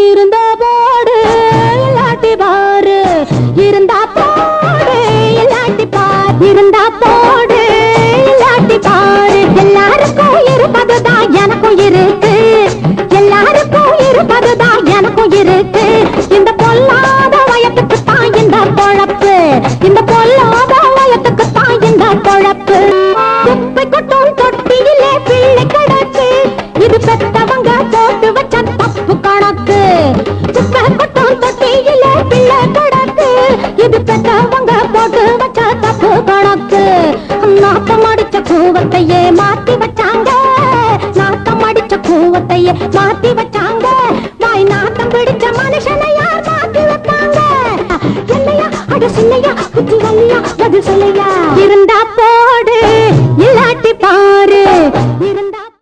இருந்தா போடு இல்லாட்டி பாரு இருந்தா போடு இல்லாட்டி பாரு இருந்தா போடு இல்லாட்டி பாரு எல்லாருக்கும் இருப்பதுதான் எனக்கும் இருக்கு எல்லாருக்கும் இருப்பதுதான் எனக்கும் இருக்கு இந்த பொல்லாத வயத்துக்கு தான் இந்த பொழப்பு இந்த பொல்லாத வயத்துக்கு தான் இந்த பொழப்பு குப்பை கொட்டும் தொட்டியிலே பிள்ளை கிடக்கு இது பெத்தவங்க போட்டு வச்ச தப்பு கணக்கு குப்பை கொட்டும் தொட்டியிலே பிள்ளை கிடக்கு இது பெத்தவங்க போட்டு வச்ச தப்பு கணக்கு நாத்தம் அடிச்ச கூவத்தையே மாத்தி வச்சாங்க நாத்தம் அடிச்ச கூவத்தையே மாத்தி வச்சாங்க வாய் நாத்தம் பிடிச்ச மனுஷனை யார் மாத்தி வைப்பாங்க என்னையா அட சின்னையா புத்தி வல்லையா பதில் சொல்லையா இருந்தா போடு இல்லாட்டி பாரு